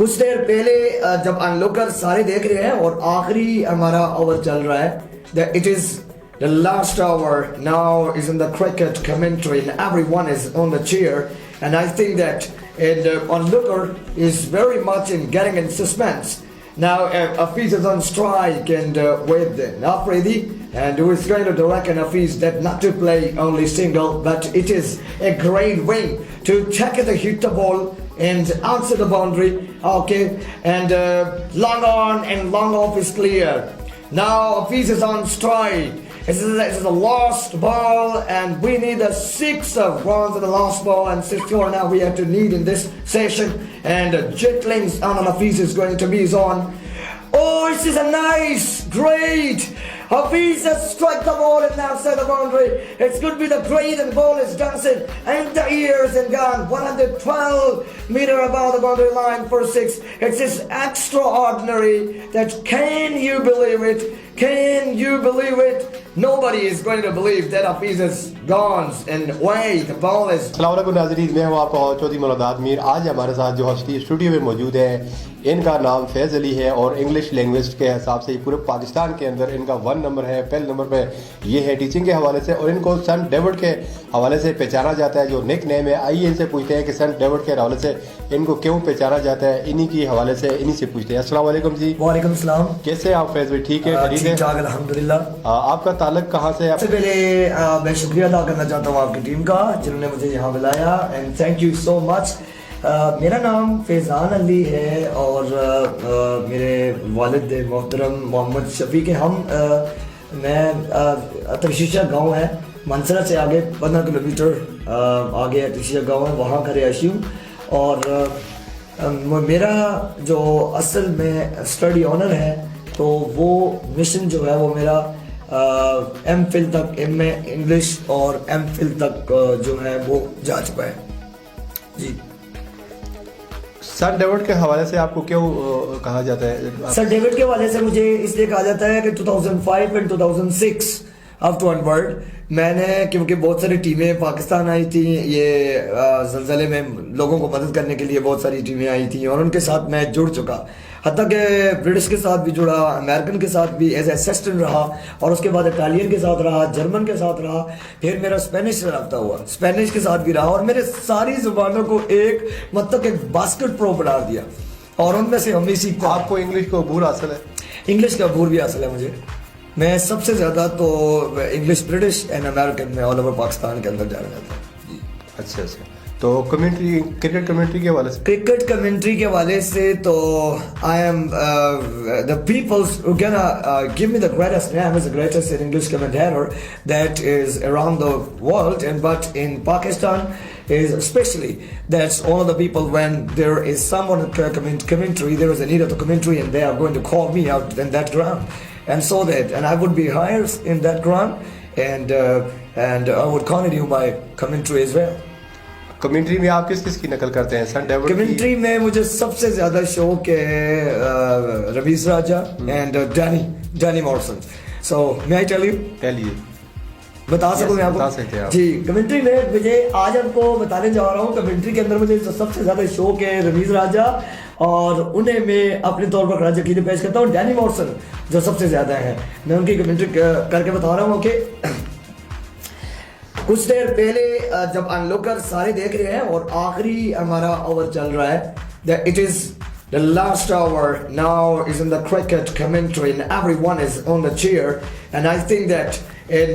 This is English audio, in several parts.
कुछ देर पहले जब अनलॉकर सारे देख रहे हैं और आखिरी हमारा ओवर चल रहा है, it is the last hour now is in the cricket commentary and everyone is on the chair, and I think that the onlooker is very much in getting in suspense. Now Hafiz is on strike and with Afridi, and who is going to direct Hafiz that not to play only single, but it is a great win to check the hit the ball and answer the boundary. Okay, and long on and long off is clear. Now Hafiz is on strike. This is a lost ball, and we need a 6 runs on the last ball, and 6-4 now we have to need in this session. And Jetling's on Hafiz is going to be on. Oh, this is a nice, great. Hafiz has struck the ball and now set the boundary. It's going to be the great, and the ball is dancing and the ears and gone 112 meter above the boundary line for 6. It's just extraordinary. That can you believe it? Can you believe it? Nobody is going to believe that Hafiz is gone and away. The ball is. अस्सलाम वालेकुम नाज़रीन, मैं हूँ आपका चौधरी मुराद मीर। आज हमारे साथ जो हस्ती स्टूडियो में मौजूद है, इनका नाम फैज़ अली है और इंग्लिश लैंग्वेज के हिसाब से पूरे पाकिस्तान के अंदर इनका 1 नंबर है। पहले नंबर पे ये है टीचिंग के हवाले से, और इनको सन डेविड के हवाले से पहचाना जाता है, जो निक नेम है। आइए इनसे पूछते हैं कि सन डेविड के हवाले से इनको क्यों पहचाना जाता है। इन्हीं की हवाले से इन्हीं से पूछते हैं। अस्सलाम वालेकुम जी। वालेकुम सलाम। कैसे आप फैज़ भाई? ठीक है, खरीद है? अल्हम्दुलिल्लाह। आपका ताल्लुक कहाँ से? सबसे पहले मैं शुक्रिया अदा करना चाहता हूँ आपकी टीम का, जिन्होंने मुझे यहाँ बुलाया, and thank you so much. मेरा नाम फैज़ान अली है और मेरे वालिद मोहतरम मोहम्मद शफीक हैं। मैं अतरशीशा गांव है, मानसहरा से आगे 15 किलोमीटर आगे अतरशीशा गांव है, वहाँ का रिहायशी हूँ। और मेरा जो असल में स्टडी ऑनर है, तो वो मिशन जो है वो मेरा एम.फिल तक, एम.ए. इंग्लिश और एम.फिल तक जो है वो जा चुका है जी। सन डेविड के हवाले से आपको क्यों कहा जाता है? सर डेविड के हवाले से मुझे इसलिए कहा जाता है कि 2005 एंड 2006 अप टू अनवर्ड मैंने, क्योंकि बहुत सारी टीमें पाकिस्तान आई थी, ये ज़लज़ले में लोगों को मदद करने के लिए बहुत सारी टीमें आई थी, और उनके साथ मैं जुड़ चुका। हत्ता कि ब्रिटिश के साथ भी जुड़ा, अमेरिकन के साथ भी एज असिस्टेंट रहा, और उसके बाद इटालियन के साथ रहा, जर्मन के साथ रहा, फिर मेरा स्पेनिश से रब्ता हुआ, स्पेनिश के साथ भी रहा, और मेरे सारी ज़ुबानों को एक मतलब एक बास्केट प्रो बना दिया, और उनमें से हम ही सीखते हैं। आपको इंग्लिश का अबूर हासिल है? इंग्लिश का अबूर भी हासिल है मुझे। मैं सबसे ज़्यादा तो इंग्लिश, ब्रिटिश एंड अमेरिकन में ऑल ओवर पाकिस्तान के अंदर जाना चाहता हूँ। अच्छा अच्छा। तो कमेंट्री, क्रिकेट कमेंट्री के हवाले से? क्रिकेट कमेंट्री के हवाले से तो I am the peoples who can give me the greatest name is the greatest in English commentator that is around the world, and but in Pakistan is especially that's all of the people when there is someone at commentary, there is a need of the commentary, and they are going to call me out in that ground, and so that, and I would be hired in that ground, and I would continue my commentary as well. Commentary में आप किस किस की नकल करते हैं? सन David commentary में मुझे सबसे ज्यादा शौक है Ramiz Raja and Danny Morrison. So may I tell you? टेलिए। बता सकूं मैं आपको? बता सकते हैं आप जी। कमेंट्री में मुझे आज आपको बताने जा रहा हूँ, कमेंट्री के अंदर मुझे सबसे ज्यादा शौक है रवीज राजा, और उन्हें मैं अपने तौर पर राजा की पेश करता हूँ। डैनी मॉर्सन जो सबसे ज्यादा है, मैं उनकी कमेंट्री करके बता रहा हूँ कि कुछ देर पहले जब अनलॉकर सारे देख रहे हैं और आखिरी हमारा ओवर चल रहा है, it is the last hour now is in the cricket commentary and everyone is on the chair, and I think that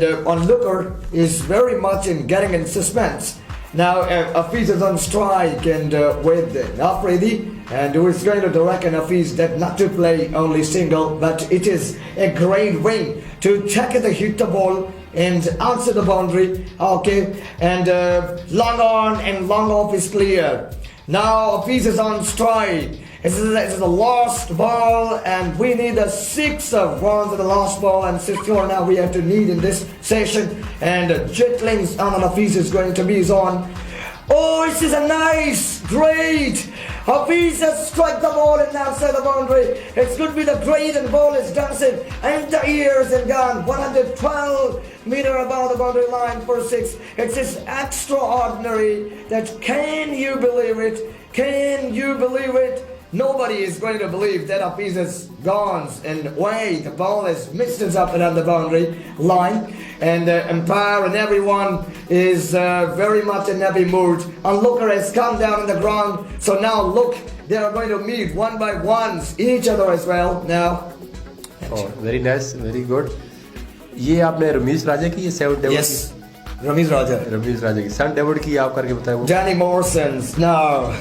the onlooker is very much in getting in suspense. Now Hafiz is on strike and with Afridi, and who is going to direct Hafiz that not to play only single, but it is a great win to check the hit the ball and answer the boundary. Okay, and long on and long off is clear. Now Hafiz is on strike. This is a lost ball, and we need a 6 runs on the last ball, and 6-4 now we have to need in this session, and Jetling's on Hafiz is going to be on. Oh, this is a nice, great. Hafiz has struck the ball and now set the boundary. It's going to be the great, and the ball is dancing and the ears and gone 112 meter above the boundary line for 6. It's just extraordinary. That can you believe it? Can you believe it? nobody is going to believe that a piece is gone and way the ball is mixed up around the boundary line, and the umpire and everyone is very much in happy mood. Onlooker has come down on the ground, so now look, they are going to meet one by one each other as well now. Oh, very nice, very good. ये आपने रमीज राजा की, ये seven David? Yes, Ramiz Raja. Ramiz Raja की। Son David की आप करके बताएं। Danny Morrison's, no.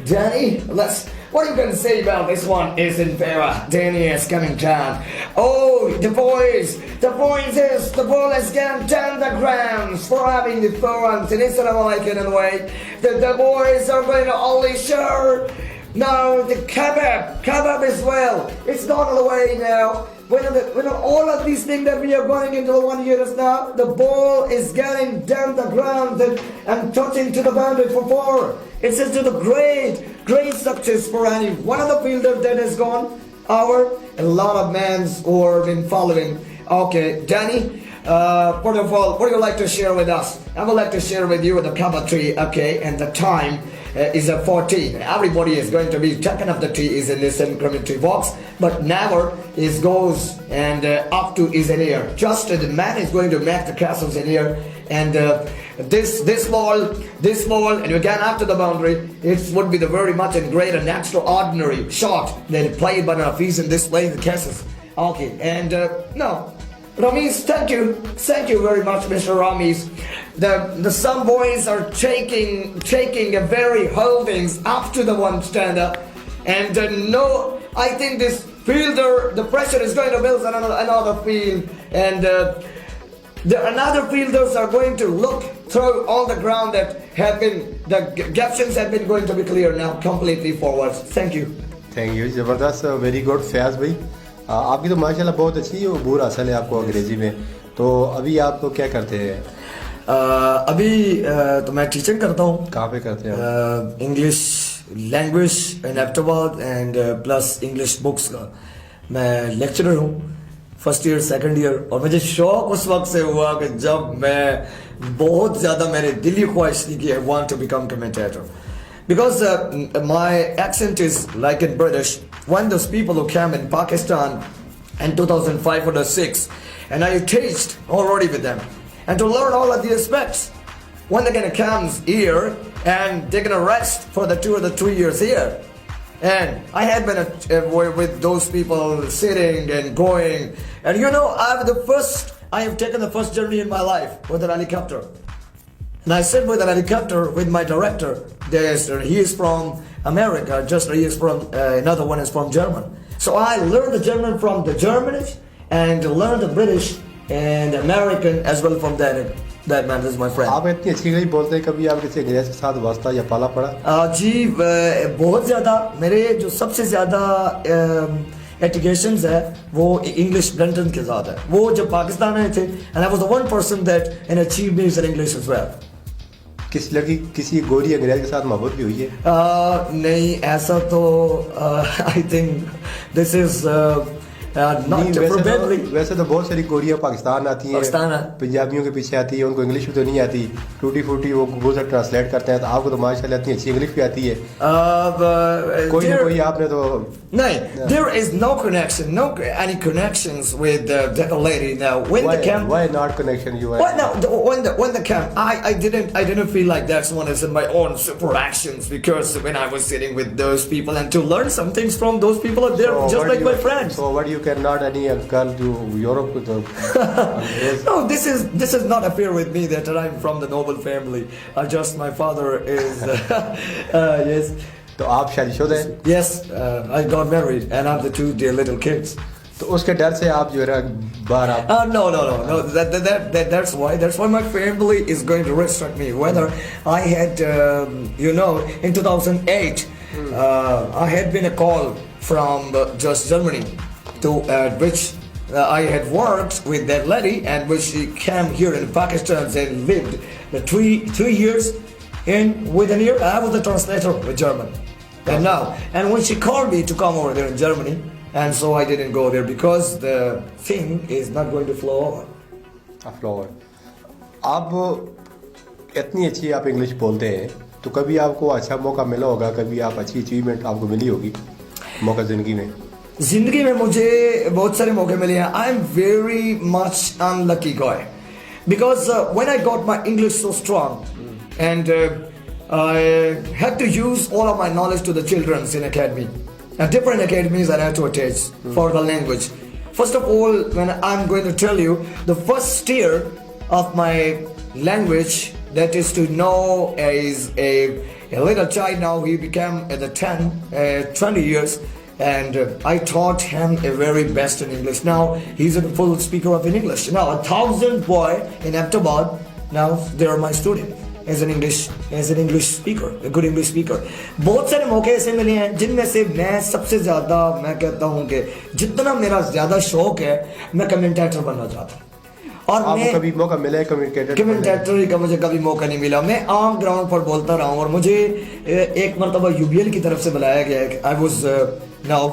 Danny, what are you going to say about this one? Isn't fair. Danny is coming down. Oh, the boys is, the ball is getting down the grounds for having the forums. And instead of like it in a way, the boys are going to only share. Now the kebab as well. It's not on the way now. When all of these things that we are going into the 1 year now, the ball is getting down the ground and touching to the boundary for 4. It's just a great success for any one of the fielders that has gone over. A lot of men who have been following. Okay, Danny, first of all, what do you like to share with us? I would like to share with you the Kemmentree, okay, and the time is at 14. Everybody is going to be checking up the tea is in this Kemmentree box, but never is goes and up to is in here. Just the man is going to make the castles in here, and this ball, and again after the boundary, it would be the very much and great and extraordinary shot that played by Rafiz in this way the castles. Okay, and no. Ramiz, thank you very much, Mr. Ramiz. The some boys are taking a very holdings up to the one stander, and no, I think this fielder, the pressure is going to build another field, and another fielders are going to look through all the ground that have been, the gaptions have been going to be clear now completely forwards. Thank you. ज़बरदस्त, very good Faiyaz भाई। आपकी तो माशाल्लाह बहुत अच्छी अबूर हासिल है आपको अंग्रेजी में। तो अभी आप क्या करते हैं? अभी तो मैं टीचिंग करता हूँ। कहाँ पे करते हैं? इंग्लिश लैंग्वेज एंड एक्टिवर्ड एंड प्लस इंग्लिश बुक्स का मैं लेक्चरर हूँ, फर्स्ट ईयर सेकंड ईयर। और मुझे शौक उस वक्त से हुआ कि जब मैं बहुत ज़्यादा मेरे दिली ख्वाहिश थी कि I want to become commentator, because my accent is like in British. When those people who came in Pakistan in 2005 or 2006, and I teached already with them, and to learn all of the aspects, when they're gonna come here and they're gonna rest for the 2 or the 3 years here, and I had been with those people sitting and going, and you know, I have taken the first journey in my life with an helicopter. And I sit with an helicopter with my director. He is from America, he is from, another one is from German. So I learned the German from the Germans and learned the British and American as well from that man is my friend. आप इतनी अच्छी English बोलते हैं, कभी आप किसी अंग्रेज के साथ वास्ता या पाला पड़ा? जी बहुत ज़्यादा। मेरे जो सबसे ज़्यादा एजुकेशंस है वो इंग्लिश ब्रेंटन के साथ है। वो जब पाकिस्तान आए थे, and I was the one person that achieved me in English as well. किसी गोरी अंग्रेज के साथ मोहब्बत भी हुई है? नहीं, ऐसा तो आई थिंक दिस इज वैसे तो बहुत सारी गोरियां पाकिस्तान आती हैं, पंजाबियों के पीछे आती है, उनको इंग्लिश भी तो नहीं आती, टूटी फूटी वो गूगल से ट्रांसलेट करते हैं। तो आपको तो माशाल्लाह इतनी अच्छी इंग्लिश भी आती है। कोई ना कोई आपने तो नहीं। There is no connection, no any connections with the lady now. When the camp, why not connection? You are when the camp, I didn't feel like that's one is in my own super actions, because when I was sitting with those people and to learn some things from those people, they're just like my friends. So what do you cannot any girl to Europe with No, this is not a fear with me that I'm from the noble family. Just my father is yes. तो आप शादीशुदा हैं? Yes, I got married and I have the 2 dear little kids. तो उसके डर से आप जो है बाहर आप no, that's why my family is going to restrict me. Whether I had in 2008 I had been a call from just Germany to which I had worked with that lady, and which she came here in Pakistan and lived the 3 years within a year. I was the translator with German. And when she called me to come over there in Germany, and so I didn't go there because the thing is not going to flow over. आप इतनी अच्छी आप English बोलते हैं, تو کبھی آپ کو اچھا موقع ملا ہوگا, کبھی آپ اچھی اچیومنٹ آپ کو ملی ہوگی موقع زندگی میں. زندگی میں مجھے بہت سارے موقع ملے ہیں. I am very much unlucky guy because when I got my English so strong and I had to use all of my knowledge to the children's in academy and different academies I had to attach for the language. First of all, when I'm going to tell you the first year of my language, that is to know is a little child now. He became at the 20 years and I taught him a very best in English. Now he's a full speaker of in English. Now 1,000 boy in Ahmedabad, now they are my student as an English speaker, a good English speaker. بہت سارے موقع ایسے ملے ہیں جن میں سے میں سب سے زیادہ میں کہتا ہوں کہ جتنا میرا زیادہ شوق ہے میں کمنٹیٹر بننا چاہتا ہوں. اور آپ کو کبھی موقع ملا ہے کمنٹیٹر کا؟ مجھے کبھی موقع نہیں ملا. میں عام گراؤنڈ پر بولتا رہا ہوں اور مجھے ایک مرتبہ UBL کی طرف سے بلایا گیا ہے. I was now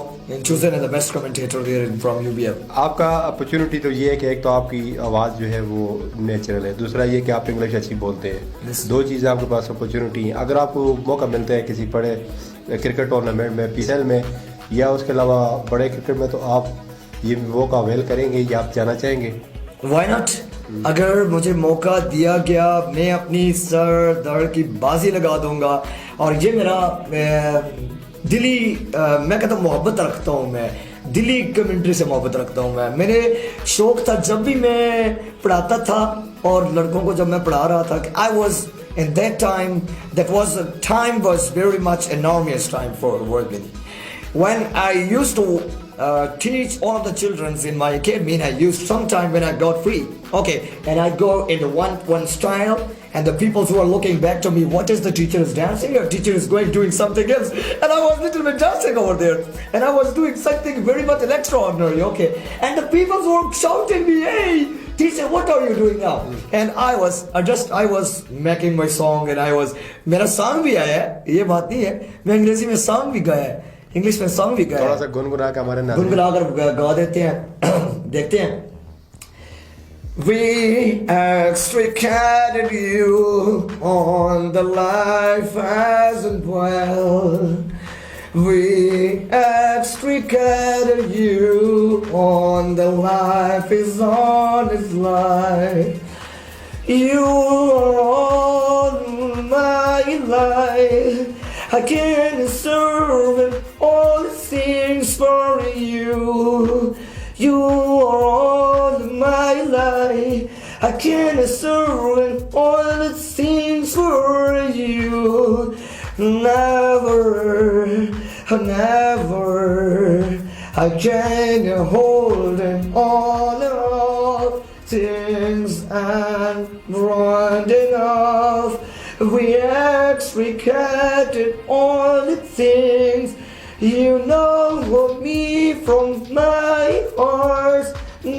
chosen as the best commentator here from UBL. آپ کا اپرچونٹی تو یہ ہے کہ ایک تو آپ کی آواز جو ہے وہ نیچرل ہے, دوسرا یہ کہ آپ انگلش اچھی بولتے ہیں. دو چیزیں آپ کے پاس اپرچونٹی ہیں. اگر آپ کو موقع ملتا ہے کسی بڑے کرکٹ ٹورنامنٹ میں, PSL میں یا اس کے علاوہ بڑے کرکٹ میں, تو آپ یہ موقع اویل کریں گے یا آپ جانا چاہیں گے؟ Why not? اگر مجھے موقع دیا گیا میں اپنی سر دھڑ کی بازی لگا دوں گا. اور یہ میرا دلی میں کہتا ہوں محبت رکھتا ہوں, میں دلی کمنٹری سے محبت رکھتا ہوں. میرے شوق تھا جب بھی میں پڑھاتا تھا اور لڑکوں کو جب میں پڑھا رہا تھا کہ I was in that time, time was very much enormous time for working. When I used to teach all of the children in my academy, and I used sometime when I got free, okay, and I go into one style, and the people who are looking back to me, what is the teacher is dancing? Your teacher is doing something else, and I was little bit dancing over there, and I was doing something very much extraordinary, okay, and the people were shouting me, hey teacher, what are you doing now? And I was making my song, and मेरा song भी आया है, ये बात नहीं है, मैं अंग्रेजी में song भी गाया है, इंग्लिश में सॉन्ग भी गाया. थोड़ा सा गुनगुना के हमारे नाज़रीन गुनगुना कर गा देते हैं. देखते हैं. We extricated you on the life hasn't well. We extricated you on the life is on its life. You are on my life. I can't serve all the things for you. You are all my life. I can't serve all the things for you. Never, never. I can't hold all of things and running off. We extricated all the things. You know me from my heart.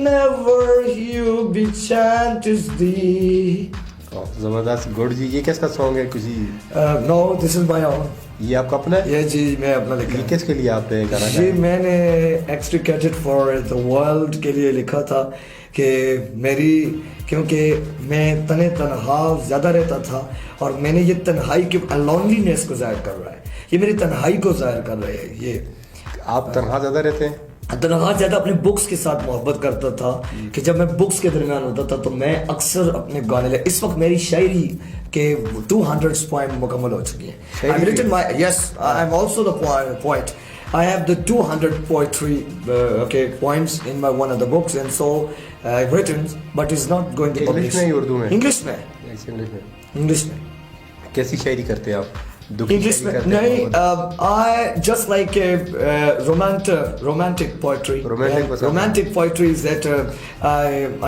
Never you be chances thee. زبردست. Good جی, یہ کس کا song ہے کسی؟ No, this is my own. یہ آپ کا اپنا ہے؟ یہ جی میں اپنا لکھا. یہ کس کے لیے آپ نے گانا گایا؟ یہ میں نے ایکسٹریکیٹڈ فار دا ورلڈ کے لیے لکھا تھا کہ کیونکہ میں تنہا زیادہ رہتا تھا اور میں نے یہ تنہائی کی لونلینس کو ظاہر کر رہا ہے, یہ میری تنہائی کو ظاہر کر رہے ہیں. یہ آپ تنہا زیادہ رہتے ہیں؟ تنہا زیادہ اپنے بکس کے ساتھ محبت کرتا تھا کہ جب میں بکس کے درمیان ہوتا تھا تو میں اکثر اپنے گانے لے. اس وقت میری شاعری کے 200 پوائنٹ مکمل ہو چکی ہیں. I've written my, yes, I'm also the poet. I have the 200 poetry poems in my one of the books, and so I've written, but it's not going to publish. English میں اردو میں؟ English میں. English میں. کیسی شاعری کرتے ہیں آپ؟ English نہیں, I just like romantic poetry. Romantic poetry is that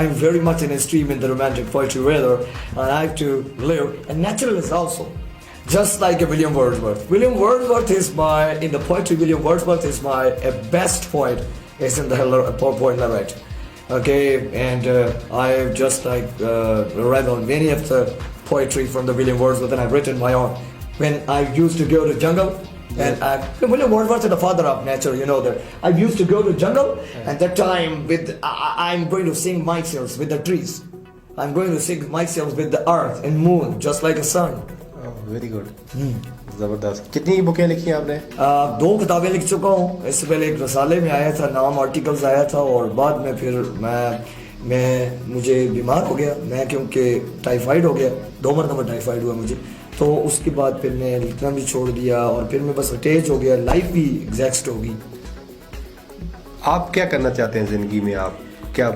I'm very much in a stream in the romantic poetry weather, and I have to live. And naturalist also, just like William Wordsworth. William Wordsworth is in the poetry, William Wordsworth is my best poet. Is in the poem I write. Okay, and I've just read on many of the poetry from the William Wordsworth, and I've written my own. When I used to go to jungle, and William Wordsworth is the father of nature, you know that. I used to go to jungle, and that time I'm going to sing myself with the trees. I'm going to sing myself with the earth and moon, just like a sun. Very good, ज़बरदस्त। कितनी बुकें लिखी हैं आपने? 2 किताबें लिख चुका हूँ। इससे पहले एक रसाले में आया था, नाम आर्टिकल्स आया था, और बाद में फिर मुझे बीमार हो गया मैं, क्योंकि टाइफाइड हो गया, 2 मरतबा टाइफाइड हुआ मुझे। तो उसके बाद फिर मैं लिखना भी छोड़ दिया, और फिर मैं बस अटैच हो गया, लाइफ भी एग्जैक्ट होगी। आप क्या करना चाहते हैं ज़िंदगी में? आप क्या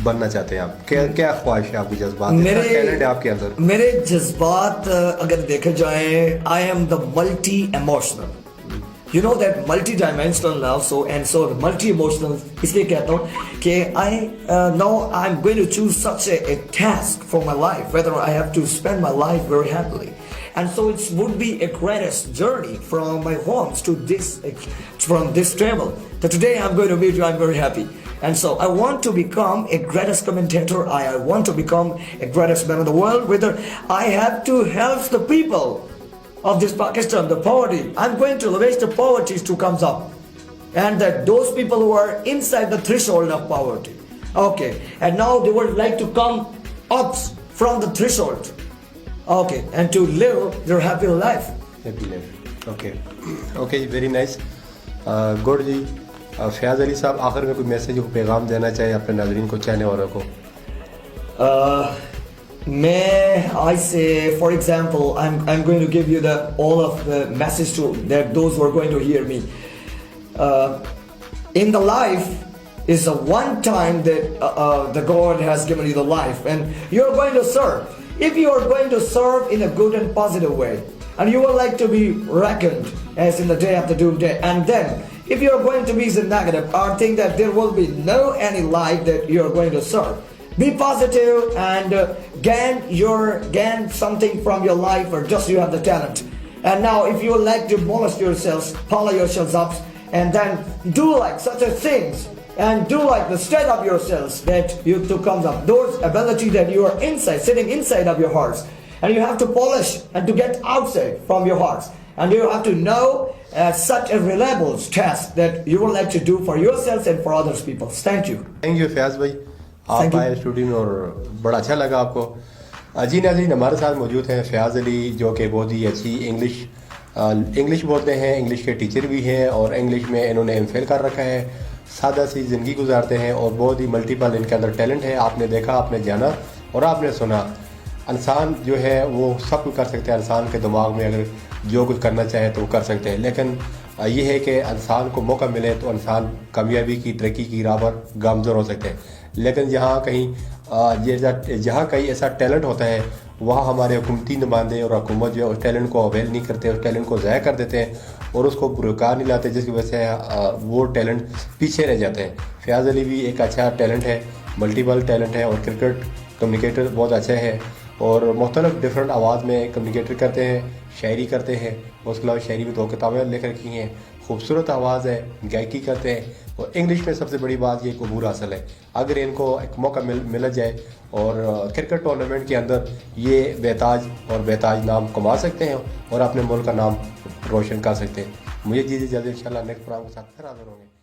बनना चाहते हैं? आप क्या ख्वाहिश है आपकी, जज्बात, टैलेंट है आपके अंदर? मेरे जज्बात अगर देखे जाए, आई am the multi emotional, you know that multi-dimensional now, so multi-emotional, इसलिए कहता हूँ कि now I'm going to choose such a task for my life, whether I have to spend my life very happily, and so it would be a greatest journey from my homes to from this travel. So today I'm going to meet you, I'm very happy, and so I want to become a greatest commentator. I want to become a greatest man of the world, whether I have to help the people of this Pakistan, the poverty. I'm going to erase the poverty to comes up, and that those people who are inside the threshold of poverty, okay, and now they would like to come up from the threshold, okay, and to live their happy life. Okay, very nice, good जी। फयाज अली साहब, आखिर में कोई message को पैगाम देना चाहिए अपने नाज़रीन को, चाहने वालों को? I say, for example, I'm going to give you all of the message to those who are going to hear me. In the life is a one time that the God has given you the life, and you're going to serve. If you are going to serve in a good and positive way, and you would like to be reckoned as in the day of the doomsday, and then if you are going to be in negative, or think that there will be no any life that you are going to serve, be positive and gain something from your life, or just you have the talent. And now if you would like to polish yourselves, polish yourselves up, and then do like such a things, and do like the state of yourselves that you to come up, those ability that you are inside, sitting inside of your hearts, and you have to polish and to get outside from your hearts, and you have to know such a reliable task that you would like to do for yourselves and for others people. Thank you Fayaz भाई, आप आए studio में और बड़ा अच्छा लगा आपको। जी नाज़रीन, हमारे साथ मौजूद हैं फयाज अली, जो कि बहुत ही अच्छी इंग्लिश बोलते हैं, इंग्लिश के टीचर भी हैं, और इंग्लिश में इन्होंने MPhil कर रखा है, सादा सी ज़िंदगी गुजारते हैं, और बहुत ही मल्टीपल इनके अंदर टैलेंट है। आपने देखा, आपने जाना और आपने सुना। इंसान जो है वो सब कुछ कर सकते हैं, इंसान के दिमाग में अगर जो कुछ करना चाहे तो वो कर सकते हैं, लेकिन ये है कि इंसान को मौका मिले तो इंसान कामयाबी की, तरक्की की राह पर गामज़र हो सकते हैं। लेकिन जहाँ कहीं ऐसा टैलेंट होता है, वहाँ हमारे हुकूमती नुमाइंदे और हुकूमत जो है उस टैलेंट को अवेल नहीं करते, उस टैलेंट को ज़ाया कर देते हैं और उसको पुरकार नहीं लाते, जिसकी वजह से वो टैलेंट पीछे रह जाते हैं। फयाज अली भी एक अच्छा टैलेंट है, मल्टीपल टैलेंट है, और क्रिकेट कम्युनिकेटर बहुत अच्छा है, और मुख्तलिफ डिफरेंट आवाज़ में कम्युनिकेटर करते हैं, शायरी करते हैं। उसके अलावा शायरी में 2 किताबें लिख रखी हैं, खूबसूरत आवाज़ है, गायकी करते हैं, और इंग्लिश में सबसे बड़ी बात ये अबूर हासिल है। अगर इनको एक मौका मिल जाए और क्रिकेट टूर्नामेंट के अंदर ये बेताज नाम कमा सकते हैं और अपने मुल्क का नाम रोशन कर सकते हैं। मुझे जी इजाज़त, इंशाल्लाह नेक्स्ट प्रोग्राम के साथ फिर हाज़िर होंगे।